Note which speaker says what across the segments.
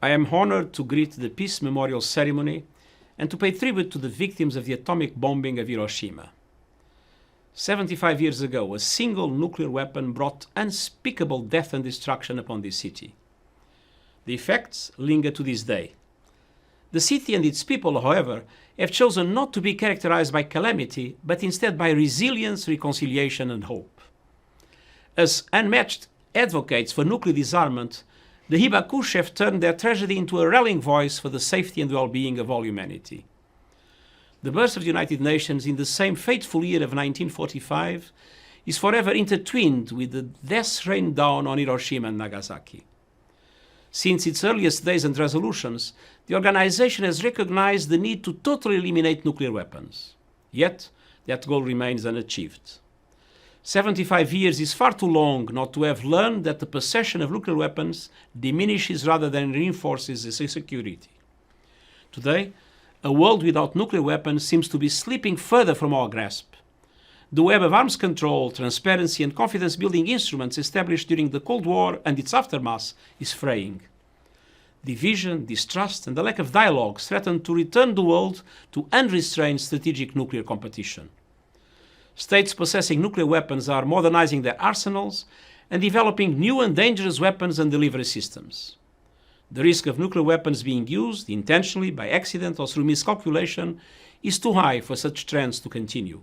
Speaker 1: I am honored to greet the Peace Memorial Ceremony and to pay tribute to the victims of the atomic bombing of Hiroshima. 75 years ago, a single nuclear weapon brought unspeakable death and destruction upon this city. The effects linger to this day. The city and its people, however, have chosen not to be characterized by calamity, but instead by resilience, reconciliation, and hope. As unmatched advocates for nuclear disarmament, the Hibakush have turned their tragedy into a rallying voice for the safety and well-being of all humanity. The birth of the United Nations in the same fateful year of 1945 is forever intertwined with the deaths rained down on Hiroshima and Nagasaki. Since its earliest days and resolutions, the organization has recognized the need to totally eliminate nuclear weapons. Yet, that goal remains unachieved. 75 years is far too long not to have learned that the possession of nuclear weapons diminishes rather than reinforces its security. Today, a world without nuclear weapons seems to be slipping further from our grasp. The web of arms control, transparency, and confidence-building instruments established during the Cold War and its aftermath is fraying. Division, distrust, and the lack of dialogue threaten to return the world to unrestrained strategic nuclear competition. States possessing nuclear weapons are modernizing their arsenals and developing new and dangerous weapons and delivery systems. The risk of nuclear weapons being used intentionally, by accident, or through miscalculation is too high for such trends to continue.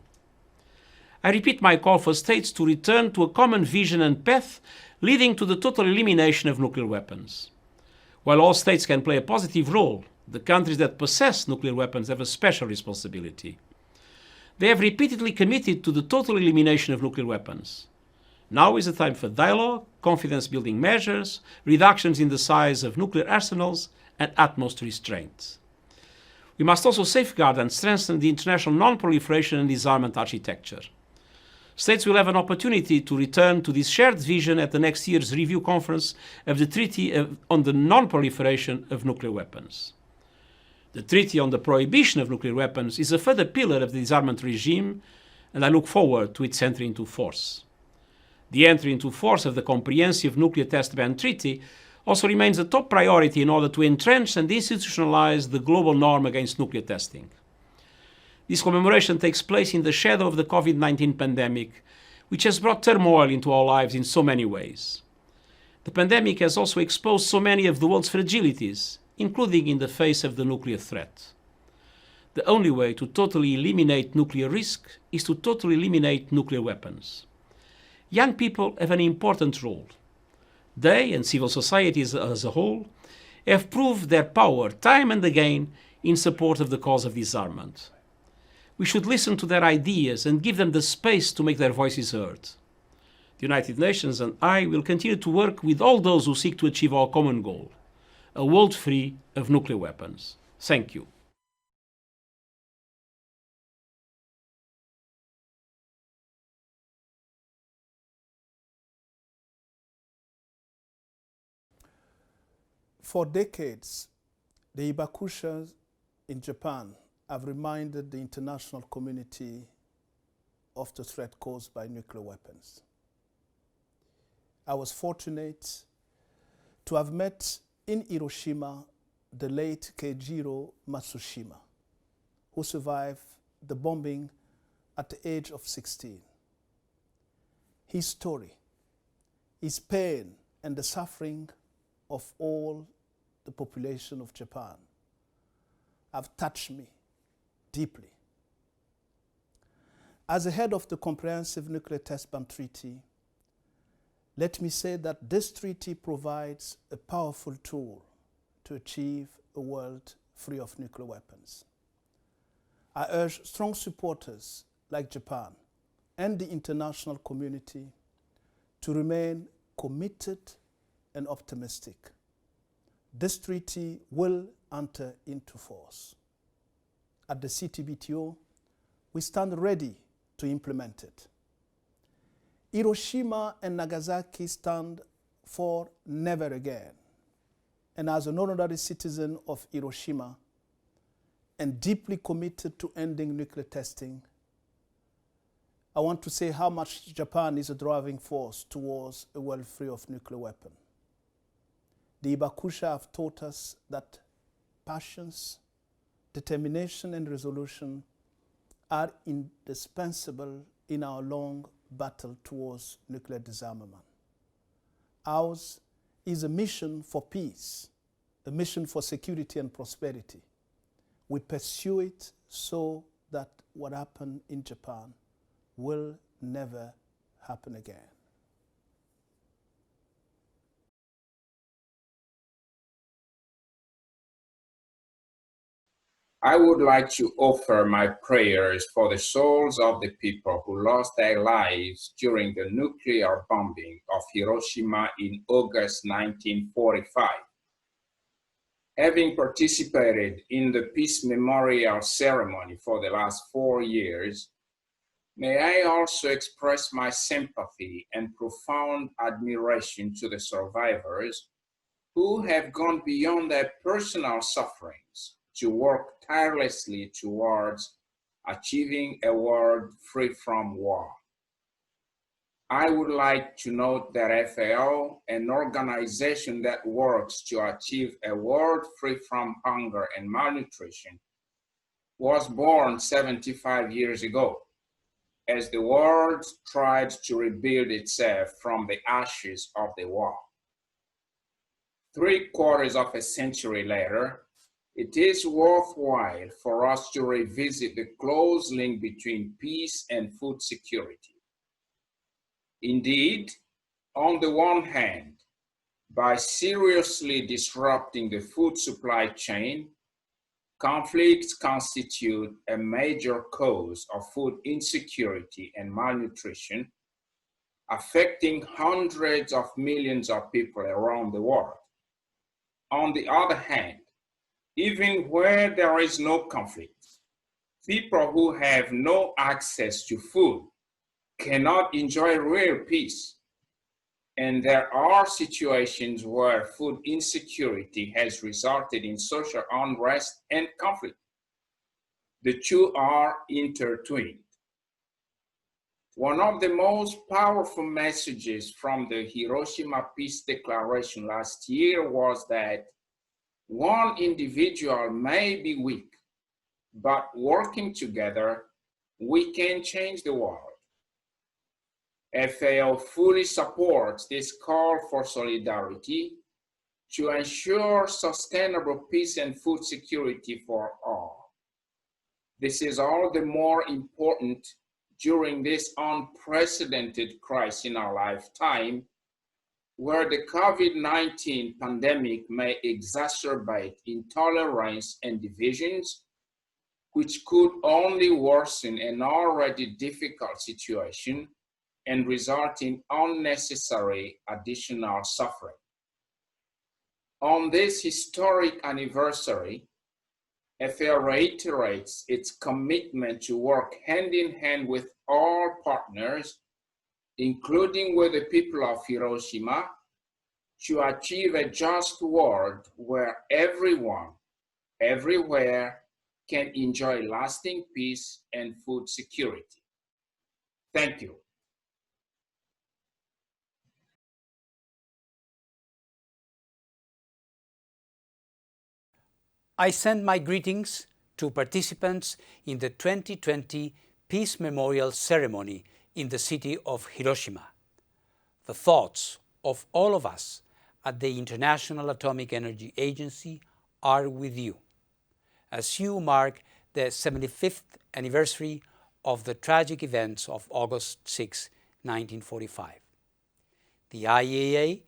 Speaker 1: I repeat my call for states to return to a common vision and path leading to the total elimination of nuclear weapons. While all states can play a positive role, the countries that possess nuclear weapons have a special responsibility. They have repeatedly committed to the total elimination of nuclear weapons. Now is the time for dialogue, confidence-building measures, reductions in the size of nuclear arsenals, and utmost restraint. We must also safeguard and strengthen the international non-proliferation and disarmament architecture. States will have an opportunity to return to this shared vision at the next year's review conference of the Treaty on the Non-Proliferation of Nuclear Weapons. The Treaty on the Prohibition of Nuclear Weapons is a further pillar of the disarmament regime, and I look forward to its entry into force. The entry into force of the Comprehensive Nuclear Test Ban Treaty also remains a top priority in order to entrench and institutionalize the global norm against nuclear testing. This commemoration takes place in the shadow of the COVID-19 pandemic, which has brought turmoil into our lives in so many ways. The pandemic has also exposed so many of the world's fragilities, including in the face of the nuclear threat. The only way to totally eliminate nuclear risk is to totally eliminate nuclear weapons. Young people have an important role. They, and civil society as a whole, have proved their power time and again in support of the cause of disarmament. We should listen to their ideas and give them the space to make their voices heard. The United Nations and I will continue to work with all those who seek to achieve our common goal, a world free of nuclear weapons. Thank you.
Speaker 2: For decades, the Hibakushas in Japan have reminded the international community of the threat caused by nuclear weapons. I was fortunate to have met in Hiroshima the late Keijiro Matsushima, who survived the bombing at the age of 16. His story, his pain, and the suffering of all the population of Japan have touched me deeply. As the head of the Comprehensive Nuclear Test Ban Treaty, let me say that this treaty provides a powerful tool to achieve a world free of nuclear weapons. I urge strong supporters like Japan and the international community to remain committed and optimistic. This treaty will enter into force. At the CTBTO, we stand ready to implement it. Hiroshima and Nagasaki stand for never again. And as an honorary citizen of Hiroshima and deeply committed to ending nuclear testing, I want to say how much Japan is a driving force towards a world free of nuclear weapons. The Ibakusha have taught us that passions, determination, and resolution are indispensable in our long battle towards nuclear disarmament. Ours is a mission for peace, a mission for security and prosperity. We pursue it so that what happened in Japan will never happen again.
Speaker 3: I would like to offer my prayers for the souls of the people who lost their lives during the nuclear bombing of Hiroshima in August 1945. Having participated in the Peace Memorial ceremony for the last 4 years, may I also express my sympathy and profound admiration to the survivors who have gone beyond their personal sufferings to work tirelessly towards achieving a world free from war. I would like to note that FAO, an organization that works to achieve a world free from hunger and malnutrition, was born 75 years ago as the world tried to rebuild itself from the ashes of the war. 3/4 of a century later, it is worthwhile for us to revisit the close link between peace and food security. Indeed, on the one hand, by seriously disrupting the food supply chain, conflicts constitute a major cause of food insecurity and malnutrition, affecting hundreds of millions of people around the world. On the other hand, even where there is no conflict, people who have no access to food cannot enjoy real peace. And there are situations where food insecurity has resulted in social unrest and conflict. The two are intertwined. One of the most powerful messages from the Hiroshima Peace Declaration last year was that one individual may be weak, but working together, we can change the world. FAO fully supports this call for solidarity to ensure sustainable peace and food security for all. This is all the more important during this unprecedented crisis in our lifetime, where the COVID-19 pandemic may exacerbate intolerance and divisions, which could only worsen an already difficult situation and result in unnecessary additional suffering. On this historic anniversary, FAO reiterates its commitment to work hand in hand with all partners, including with the people of Hiroshima, to achieve a just world where everyone, everywhere, can enjoy lasting peace and food security. Thank you.
Speaker 4: I send my greetings to participants in the 2020 Peace Memorial Ceremony in the city of Hiroshima. The thoughts of all of us at the International Atomic Energy Agency are with you as you mark the 75th anniversary of the tragic events of August 6, 1945. The IAEA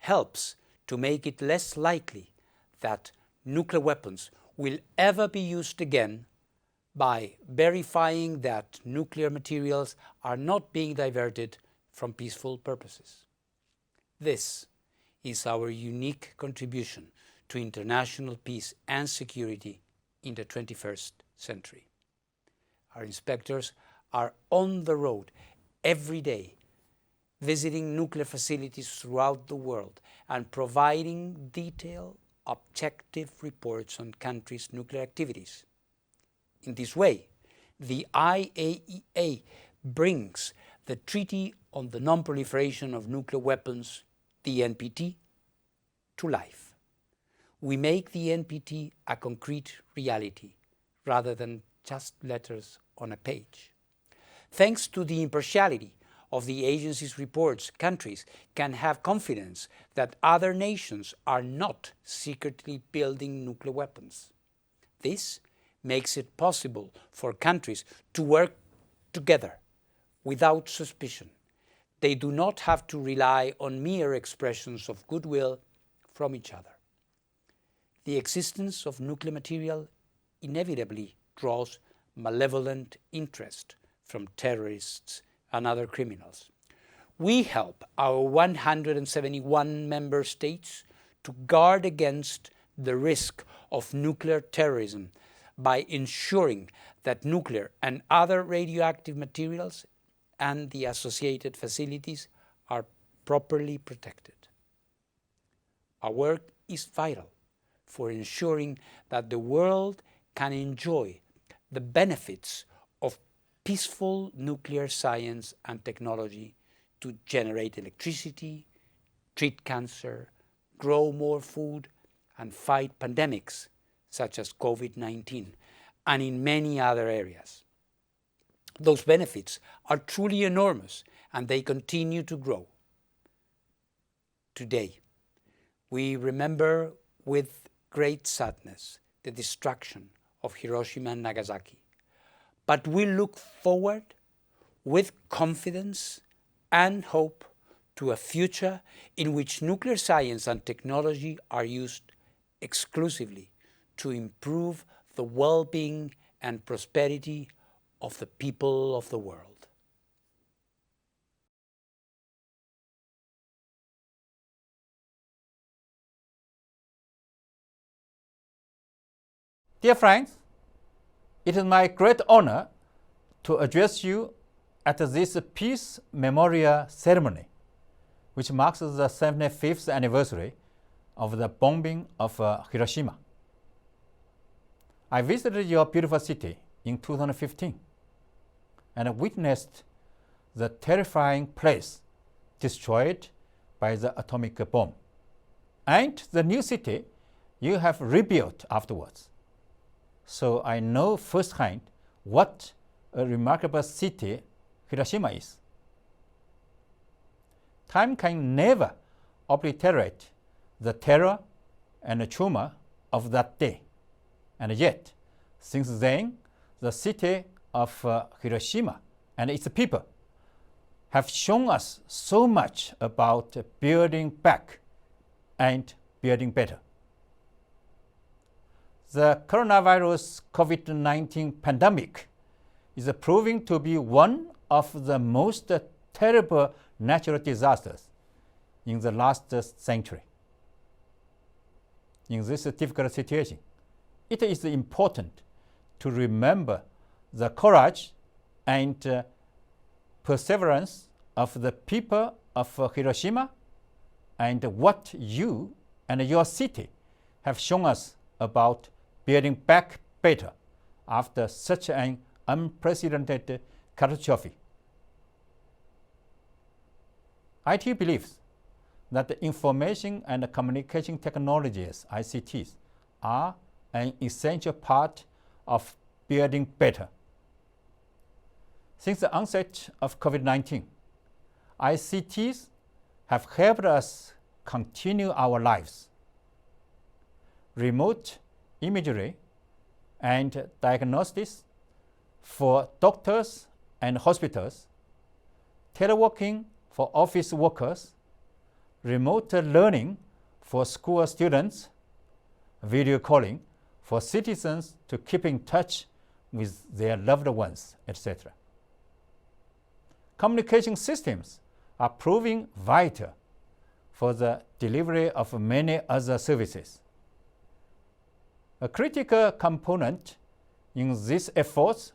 Speaker 4: helps to make it less likely that nuclear weapons will ever be used again by verifying that nuclear materials are not being diverted from peaceful purposes. This is our unique contribution to international peace and security in the 21st century. Our inspectors are on the road every day, visiting nuclear facilities throughout the world and providing detailed, objective reports on countries' nuclear activities. In this way, the IAEA brings the Treaty on the Non-Proliferation of Nuclear Weapons, the NPT, to life. We make the NPT a concrete reality rather than just letters on a page. Thanks to the impartiality of the agency's reports, countries can have confidence that other nations are not secretly building nuclear weapons. This makes it possible for countries to work together without suspicion. They do not have to rely on mere expressions of goodwill from each other. The existence of nuclear material inevitably draws malevolent interest from terrorists and other criminals. We help our 171 member states to guard against the risk of nuclear terrorism by ensuring that nuclear and other radioactive materials and the associated facilities are properly protected. Our work is vital for ensuring that the world can enjoy the benefits of peaceful nuclear science and technology to generate electricity, treat cancer, grow more food, and fight pandemics such as COVID-19, and in many other areas. Those benefits are truly enormous, and they continue to grow. Today, we remember with great sadness the destruction of Hiroshima and Nagasaki, but we look forward with confidence and hope to a future in which nuclear science and technology are used exclusively to improve the well-being and prosperity of the people of the world.
Speaker 5: Dear friends, it is my great honor to address you at this Peace Memorial Ceremony, which marks the 75th anniversary of the bombing of Hiroshima. I visited your beautiful city in 2015 and witnessed the terrifying place destroyed by the atomic bomb, and the new city you have rebuilt afterwards. So I know firsthand what a remarkable city Hiroshima is. Time can never obliterate the terror and the trauma of that day. And yet, since then, the city of Hiroshima and its people have shown us so much about building back and building better. The coronavirus COVID-19 pandemic is proving to be one of the most terrible natural disasters in the last century. In this difficult situation, it is important to remember the courage and perseverance of the people of Hiroshima and what you and your city have shown us about building back better after such an unprecedented catastrophe. IT believes that the information and communication technologies, ICTs, are an essential part of building better. Since the onset of COVID-19, ICTs have helped us continue our lives. Remote imagery and diagnostics for doctors and hospitals, teleworking for office workers, remote learning for school students, video calling for citizens to keep in touch with their loved ones, etc. Communication systems are proving vital for the delivery of many other services. A critical component in these efforts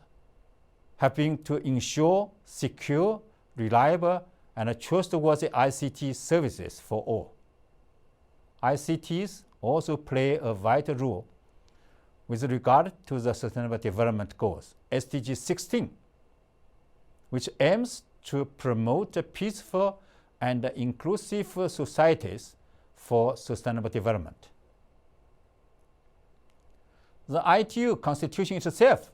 Speaker 5: have been to ensure secure, reliable, and trustworthy ICT services for all. ICTs also play a vital role with regard to the Sustainable Development Goals, SDG 16, which aims to promote peaceful and inclusive societies for sustainable development. The ITU Constitution itself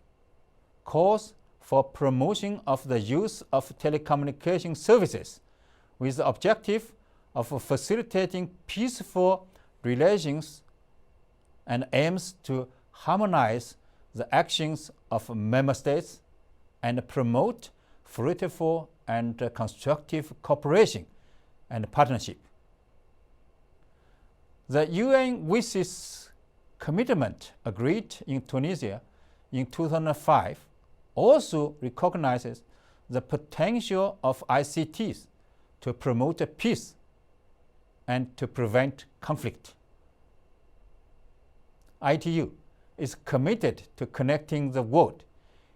Speaker 5: calls for promotion of the use of telecommunication services with the objective of facilitating peaceful relations and aims to harmonize the actions of member states and promote fruitful and constructive cooperation and partnership. The UN with its commitment agreed in Tunisia in 2005 also recognizes the potential of ICTs to promote peace and to prevent conflict. ITU is committed to connecting the world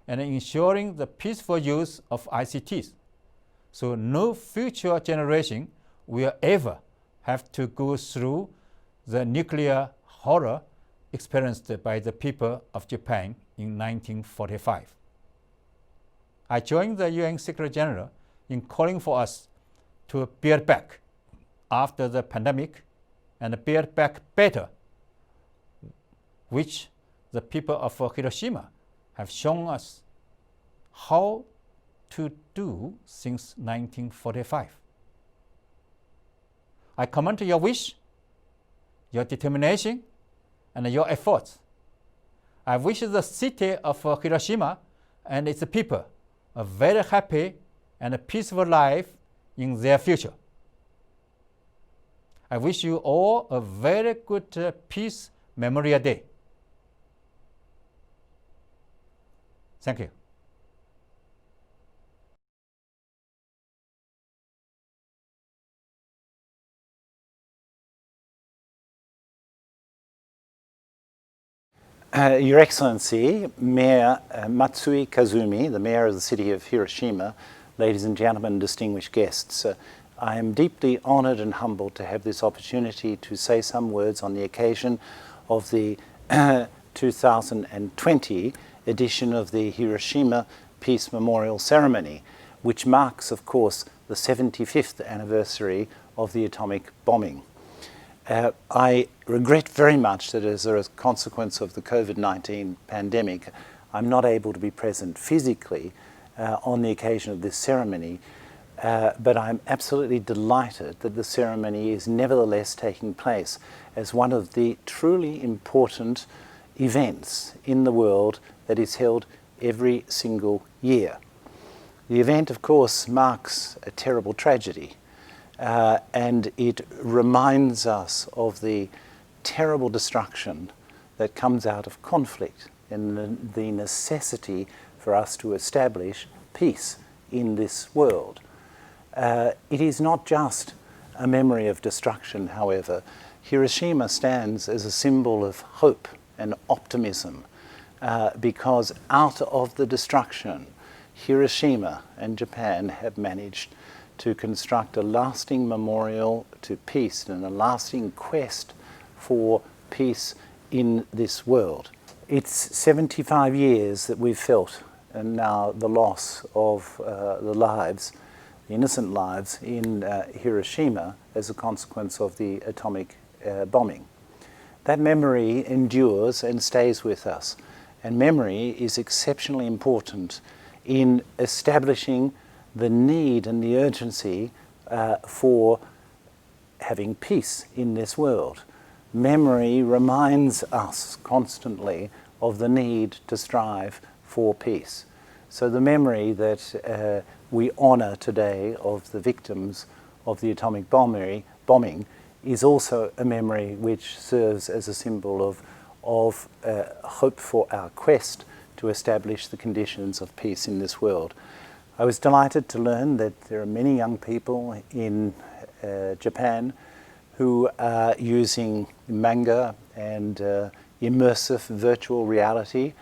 Speaker 5: and ensuring the peaceful use of ICTs, so no future generation will ever have to go through the nuclear horror experienced by the people of Japan in 1945. I joined the UN Secretary General in calling for us to build back after the pandemic and build back better, which the people of Hiroshima have shown us how to do since 1945. I commend your wish, your determination, and your efforts. I wish the city of Hiroshima and its people a very happy and peaceful life in their future. I wish you all a very good Peace Memorial Day. Thank you.
Speaker 6: Your Excellency, Mayor Matsui Kazumi, the Mayor of the city of Hiroshima, ladies and gentlemen, distinguished guests, I am deeply honored and humbled to have this opportunity to say some words on the occasion of the 2020 edition of the Hiroshima Peace Memorial Ceremony, which marks, of course, the 75th anniversary of the atomic bombing. I regret very much that as a consequence of the COVID-19 pandemic, I'm not able to be present physically on the occasion of this ceremony, but I'm absolutely delighted that the ceremony is nevertheless taking place as one of the truly important events in the world that is held every single year. The event, of course, marks a terrible tragedy. And it reminds us of the terrible destruction that comes out of conflict and the necessity for us to establish peace in this world. It is not just a memory of destruction, however. Hiroshima stands as a symbol of hope and optimism because out of the destruction, Hiroshima and Japan have managed to construct a lasting memorial to peace and a lasting quest for peace in this world. It's 75 years that we've felt and now the loss of the lives, the innocent lives in Hiroshima as a consequence of the atomic bombing. That memory endures and stays with us, and memory is exceptionally important in establishing the need and the urgency for having peace in this world. Memory reminds us constantly of the need to strive for peace. So the memory that we honor today of the victims of the atomic bombing is also a memory which serves as a symbol of hope for our quest to establish the conditions of peace in this world. I was delighted to learn that there are many young people in Japan who are using manga and immersive virtual reality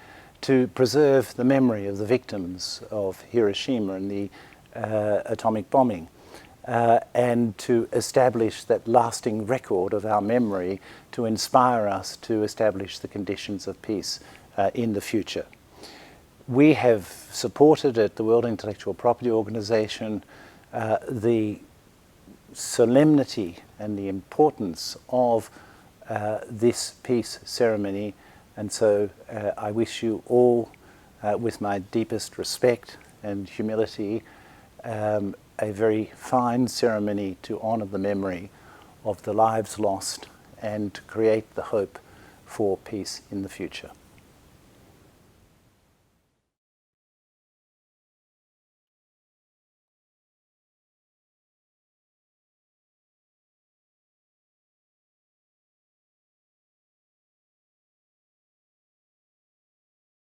Speaker 6: to preserve the memory of the victims of Hiroshima and the atomic bombing and to establish that lasting record of our memory to inspire us to establish the conditions of peace in the future. We have supported at the World Intellectual Property Organization the solemnity and the importance of this peace ceremony. And so I wish you all, with my deepest respect and humility, a very fine ceremony to honour the memory of the lives lost and to create the hope for peace in the future.